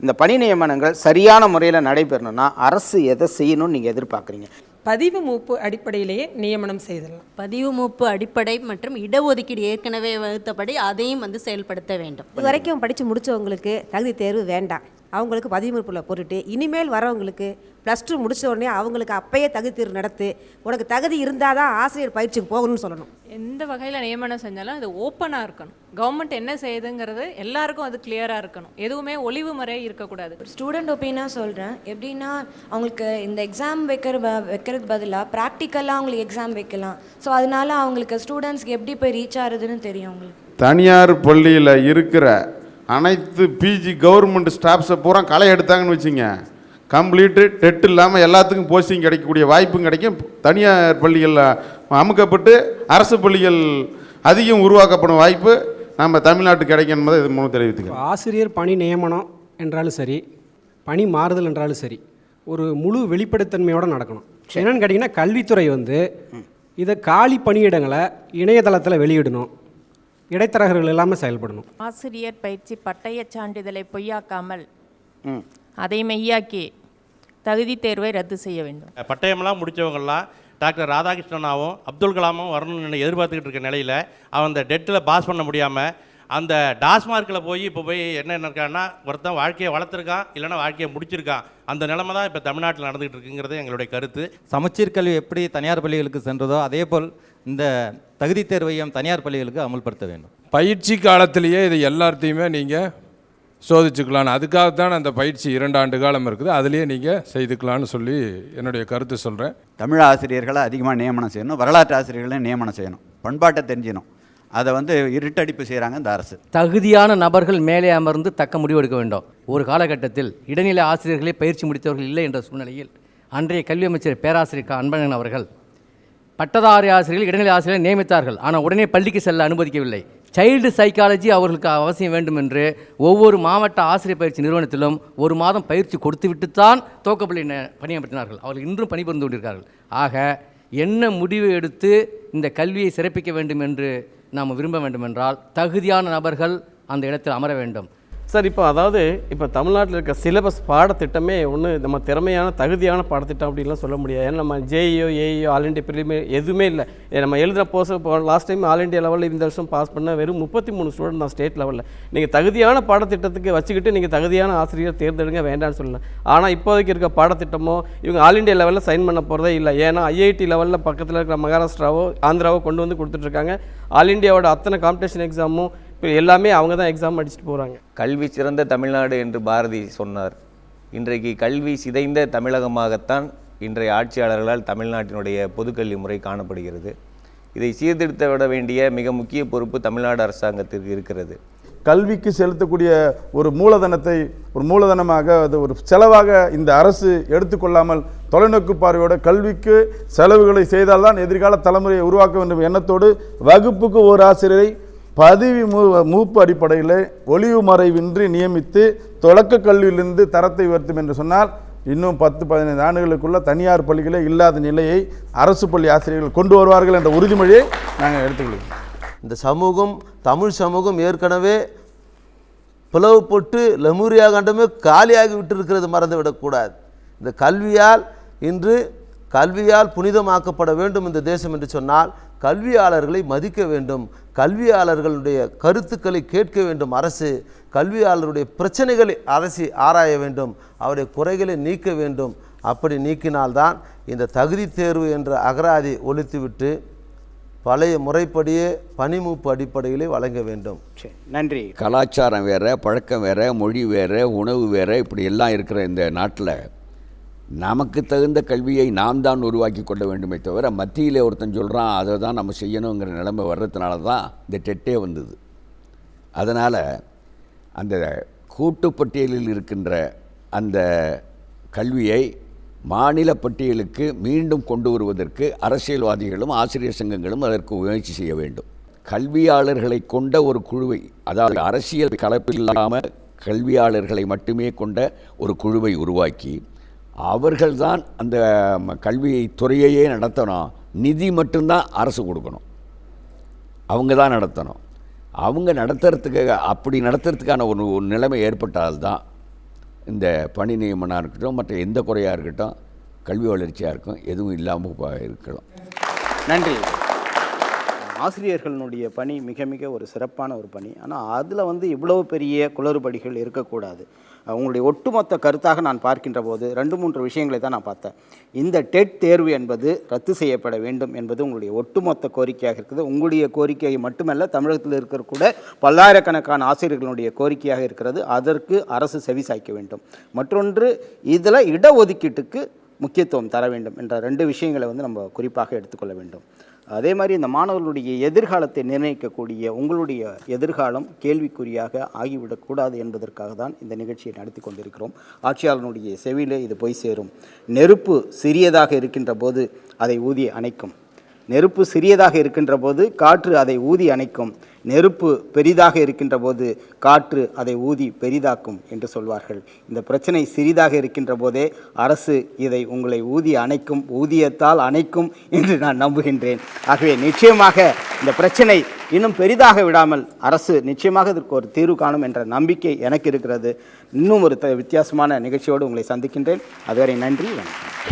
இந்த பணி நியமனங்கள் சரியான முறையில் நடைபெறணும்னா அரசு எதை செய்யணும்னு நீங்கள் எதிர்பார்க்குறீங்க? பதிவு மூப்பு அடிப்படையிலேயே நியமனம் செய்திடலாம். பதிவு மூப்பு அடிப்படை மற்றும் இடஒதுக்கீடு ஏற்கனவே வகுத்தபடி அதையும் செயல்படுத்த வேண்டும். இது வரைக்கும் படித்து முடித்தவங்களுக்கு தகுதி தேர்வு வேண்டாம். அவங்களுக்கு பதிவு மூப்பில் போட்டுட்டு இனிமேல் வரவங்களுக்கு +2 முடித்த உடனே அவங்களுக்கு அப்பயே தகுதி தேர்வு நடத்து, உனக்கு தகுதி இருந்தால் தான் ஆசிரியர் பயிற்சிக்கு போகணும்னு சொல்லணும். எந்த வகையில் நியமனம் செஞ்சாலும் அது ஓப்பனாக இருக்கணும். கவர்மெண்ட் என்ன செய்யுதுங்கிறது எல்லாருக்கும் அது கிளியராக இருக்கணும். எதுவுமே ஒளிவு முறை இருக்கக்கூடாது. ஸ்டூடெண்ட் ஒப்பீனியனாக சொல்கிறேன். எப்படின்னா அவங்களுக்கு இந்த எக்ஸாம் வைக்கிறது பதிலாக ப்ராக்டிக்கலாக அவங்களுக்கு எக்ஸாம் வைக்கலாம். ஸோ அதனால அவங்களுக்கு ஸ்டூடெண்ட்ஸ்க்கு எப்படி போய் ரீச் ஆகுதுன்னு தெரியும். அவங்களுக்கு தனியார் பள்ளியில் இருக்கிற அனைத்து பிஜி கவர்மெண்ட் ஸ்டாஃப்ஸை பூரா களை எடுத்தாங்கன்னு வச்சுங்க, கம்ப்ளீட்டு டெட் இல்லாமல் எல்லாத்துக்கும் போஸ்டிங் கிடைக்கக்கூடிய வாய்ப்பும் கிடைக்கும். தனியார் பள்ளிகளில் அமுக்கப்பட்டு அரசு பள்ளிகள் அதிகம் உருவாக்கப்படும் வாய்ப்பு நம்ம தமிழ்நாட்டுக்கு கிடைக்கும் என்பதை இது மூலம் தெரிவித்துக்கிறோம். ஆசிரியர் பணி நியமனம் என்றாலும் சரி, பணி மாறுதல் என்றாலும் சரி, ஒரு முழு வெளிப்படைத்தன்மையோடு நடக்கணும். என்னென்னு கேட்டிங்கன்னா, கல்வித்துறை இதை காலி பணியிடங்களை இணையதளத்தில் வெளியிடணும், இடைத்தரகர்கள் இல்லாமல் செயல்படணும். ஆசிரியர் பயிற்சி பட்டய சான்றிதழை பொய்யாக்காமல் அதை மெய்யாக்கி தகுதி தேர்வை ரத்து செய்ய வேண்டும். பட்டயமெல்லாம் முடித்தவங்கெல்லாம் டாக்டர் ராதாகிருஷ்ணனாவும் அப்துல் கலாமும் வரணும்னு எதிர்பார்த்துக்கிட்டு இருக்க நிலையில் அவன் அந்த டெட்டில் பாஸ் பண்ண முடியாமல் அந்த டாஸ்மார்க்கில் இப்போ போய் என்ன இருக்கான்னா, ஒருத்தன் வாழ்க்கையை வளர்த்துருக்கான், இல்லைனா வாழ்க்கையை முடிச்சிருக்கான். அந்த நிலைமை தான் இப்போ தமிழ்நாட்டில் நடந்துகிட்டு இருக்குங்கிறது எங்களுடைய கருத்து. சமச்சீர் கல்வி எப்படி தனியார் பள்ளிகளுக்கு சென்றதோ அதே போல் இந்த தகுதி தேர்வையும் தனியார் பள்ளிகளுக்கு அமல்படுத்த வேண்டும். பயிற்சி காலத்திலேயே இதை எல்லாத்தையுமே நீங்கள் சோதிச்சுக்கலான்னு, அதுக்காகத்தான் அந்த பயிற்சி 2 ஆண்டு காலம் இருக்குது, அதுலேயே நீங்கள் செய்துக்கலான்னு சொல்லி என்னுடைய கருத்து சொல்கிறேன். தமிழ் ஆசிரியர்களை அதிகமாக நியமனம் செய்யணும், வரலாற்று ஆசிரியர்களையும் நியமனம் செய்யணும், பண்பாட்டை தெரிஞ்சிடணும். அதை இருட்டடிப்பு செய்கிறாங்க இந்த அரசு. தகுதியான நபர்கள் மேலே அமர்ந்து தக்க முடிவு எடுக்க வேண்டும். ஒரு காலகட்டத்தில் இடைநிலை ஆசிரியர்களே பயிற்சி முடித்தவர்கள் இல்லை என்ற சூழ்நிலையில் அன்றைய கல்வி அமைச்சர் பேராசிரியர் அன்பழகன் அவர்கள் பட்டதாரி ஆசிரியர்கள் இடைநிலை ஆசிரியர்கள் நியமித்தார்கள். ஆனால் உடனே பள்ளிக்கு செல்ல அனுமதிக்கவில்லை. சைல்டு சைக்காலஜி அவர்களுக்கு அவசியம் வேண்டும் என்று ஒவ்வொரு மாவட்ட ஆசிரியர் பயிற்சி நிறுவனத்திலும் 1 மாதம் பயிற்சி கொடுத்துவிட்டுத்தான் துவக்கப்பள்ளி பணியமர்த்தினார்கள். அவர்கள் இன்றும் பணிபுரிந்து கொண்டிருக்கிறார்கள். ஆக என்ன முடிவு எடுத்து இந்த கல்வியை சிறப்பிக்க வேண்டும் என்று நாம் விரும்ப வேண்டும் என்றால் தகுதியான நபர்கள் அந்த இடத்தில் அமர வேண்டும். சார், இப்போ தமிழ்நாட்டில் இருக்க சிலபஸ் பாடத்திட்டமே நம்ம திறமையான தகுதியான பாடத்திட்டம் அப்படின்லாம் சொல்ல முடியாது. ஏன்னா நம்ம ஜேஇஓ ஏஇஓ ஆல் இண்டியா பிரிலிமே எதுவுமே இல்லை. நம்ம எழுதுகிற இப்போ லாஸ்ட் டைம் ஆல் இண்டியா லெவலில் இந்த வருஷம் பாஸ் பண்ண வெறும் 33 ஸ்டூடெண்ட் தான் ஸ்டேட் லெவலில். நீங்கள் தகுதியான பாடத்திட்டத்துக்கு வச்சுக்கிட்டு நீங்கள் தகுதியான ஆசிரியர் தேர்ந்தெடுங்க வேண்டாம்னு சொல்லலாம். ஆனால் இப்போதைக்கு இருக்க பாடத்திட்டமோ இவங்க ஆல் இண்டியா லெவலில் சைன் பண்ண போகிறதே இல்லை. ஏன்னா ஐஐடி லெவலில் பக்கத்தில் இருக்கிற மகாராஷ்டிராவோ ஆந்திராவோ கொண்டு கொடுத்துட்ருக்காங்க. ஆல் இண்டியாவோட அத்தனை காம்படிஷன் எக்ஸாமும் இப்போ எல்லாமே அவங்க தான் எக்ஸாம் அடிச்சுட்டு போகிறாங்க. கல்வி சிறந்த தமிழ்நாடு என்று பாரதி சொன்னார். இன்றைக்கு கல்வி சிதைந்த தமிழகமாகத்தான் இன்றைய ஆட்சியாளர்களால் தமிழ்நாட்டினுடைய பொதுக்கல்வி முறை காணப்படுகிறது. இதை சீர்திருத்த விட வேண்டிய மிக முக்கிய பொறுப்பு தமிழ்நாடு அரசாங்கத்திற்கு இருக்கிறது. கல்விக்கு செலுத்தக்கூடிய ஒரு மூலதனமாக அது ஒரு செலவாக இந்த அரசு எடுத்துக்கொள்ளாமல் தொலைநோக்கு பார்வையோட கல்விக்கு செலவுகளை செய்தால்தான் எதிர்கால தலைமுறையை உருவாக்க வேண்டும் எண்ணத்தோடு வகுப்புக்கு ஒரு ஆசிரியரை பதிவு மூப்பு அடிப்படையில் ஒளிவு மறைவின்றி நியமித்து தொடக்க கல்வியிலிருந்து தரத்தை உயர்த்தும் என்று சொன்னால் இன்னும் 10-15 ஆண்டுகளுக்குள்ள தனியார் பள்ளிகளே இல்லாத நிலையை அரசு பள்ளி ஆசிரியர்கள் கொண்டு வருவார்கள் என்ற உறுதிமொழியை நாங்கள் எடுத்துக்கொள்வோம். இந்த சமூகம், தமிழ் சமூகம் ஏற்கனவே பிளவுபட்டு லெமூரியா கண்டமே காலியாகி விட்டிருக்கிறது, மறந்துவிடக்கூடாது. இந்த கல்வியால் புனிதமாக்கப்பட வேண்டும் இந்த தேசம் என்று சொன்னால் கல்வியாளர்களை மதிக்க வேண்டும், கல்வியாளர்களுடைய கருத்துக்களை கேட்க வேண்டும். அரசு கல்வியாளருடைய பிரச்சனைகளை அரசு ஆராய வேண்டும், அவருடைய குறைகளை நீக்க வேண்டும். அப்படி நீக்கினால்தான் இந்த தகுதி தேர்வு என்ற அகராதி ஒழித்துவிட்டு பழைய முறைப்படியே பணிமூப்பு அடிப்படையிலே வழங்க வேண்டும். நன்றி. கலாச்சாரம் வேறு, பழக்கம் வேறு, மொழி வேறு, உணவு வேறு, இப்படி எல்லாம் இருக்கிற இந்த நாட்டில் நமக்கு தகுந்த கல்வியை நாம் தான் உருவாக்கி கொள்ள வேண்டுமே தவிர மத்தியில் ஒருத்தன் சொல்கிறான் அதை தான் நம்ம செய்யணுங்கிற நிலைமை வர்றதுனால தான் இந்த டெட்டே வந்தது. அதனால் அந்த கூட்டுப்பட்டியலில் இருக்கின்ற அந்த கல்வியை மாநில பட்டியலுக்கு மீண்டும் கொண்டு வருவதற்கு அரசியல்வாதிகளும் ஆசிரியர் சங்கங்களும் அதற்கு முயற்சி செய்ய வேண்டும். கல்வியாளர்களை கொண்ட ஒரு குழுவை, அதாவது அரசியல் கலப்பில் இல்லாமல் கல்வியாளர்களை மட்டுமே கொண்ட ஒரு குழுவை உருவாக்கி அவர்கள்தான் அந்த கல்வியை துறையையே நடத்தணும். நிதி மட்டும்தான் அரசு கொடுக்கணும், அவங்க தான் நடத்தணும். அவங்க நடத்துறதுக்கான ஒரு நிலைமை ஏற்பட்டால்தான் இந்த பணி நியமனம் இருக்கட்டும், மற்ற எந்த குறையாக இருக்கட்டும், கல்வி வளர்ச்சியாக இருக்கும், எதுவும் இல்லாமல் இருக்கலாம். நன்றி. ஆசிரியர்களுடைய பணி மிக மிக ஒரு சிறப்பான ஒரு பணி. ஆனால் அதில் வந்து இவ்வளவு பெரிய குளறுபடிகள் இருக்கக்கூடாது. உங்களுடைய ஒட்டுமொத்த கருத்தாக நான் பார்க்கின்ற போது 2-3 விஷயங்களை தான் நான் பார்த்தேன். இந்த டெட் தேர்வு என்பது ரத்து செய்யப்பட வேண்டும் என்பது உங்களுடைய ஒட்டுமொத்த கோரிக்கையாக இருக்குது. உங்களுடைய கோரிக்கை மட்டுமல்ல, தமிழகத்தில் இருக்கிற கூட பல்லாயிரக்கணக்கான ஆசிரியர்களுடைய கோரிக்கையாக இருக்கிறது. அதற்கு அரசு செவி சாய்க்க வேண்டும். மற்றொன்று, இதில் இடஒதுக்கீட்டுக்கு முக்கியத்துவம் தர வேண்டும் என்ற 2 விஷயங்களை வந்து நம்ம குறிப்பாக எடுத்துக்கொள்ள வேண்டும். அதே மாதிரி இந்த மாணவர்களுடைய எதிர்காலத்தை நிர்ணயிக்கக்கூடிய உங்களுடைய எதிர்காலம் கேள்விக்குறியாக ஆகிவிடக்கூடாது என்பதற்காக தான் இந்த நிகழ்ச்சியை நடத்தி கொண்டிருக்கிறோம். ஆட்சியாளனுடைய செவியிலே இது போய் சேரும். நெருப்பு சிறியதாக இருக்கின்ற போது அதை ஊதி அணைக்கும். நெருப்பு சிறியதாக இருக்கின்ற போது காற்று அதை ஊதி அணைக்கும். நெருப்பு பெரிதாக இருக்கின்ற போது காற்று அதை ஊதி பெரிதாக்கும் என்று சொல்வார்கள். இந்த பிரச்சனை சிறிதாக இருக்கின்ற போதே அரசு இதை உங்களை ஊதி அணைக்கும், ஊதியத்தால் அணைக்கும் என்று நான் நம்புகின்றேன். ஆகவே நிச்சயமாக இந்த பிரச்சனை இன்னும் பெரிதாக விடாமல் அரசு நிச்சயமாக இதற்கு ஒரு தீர்வு காணும் என்ற நம்பிக்கை எனக்கு இருக்கிறது. இன்னும் ஒரு வித்தியாசமான நிகழ்ச்சியோடு உங்களை சந்திக்கின்றேன். அதுவரை நன்றி, வணக்கம்.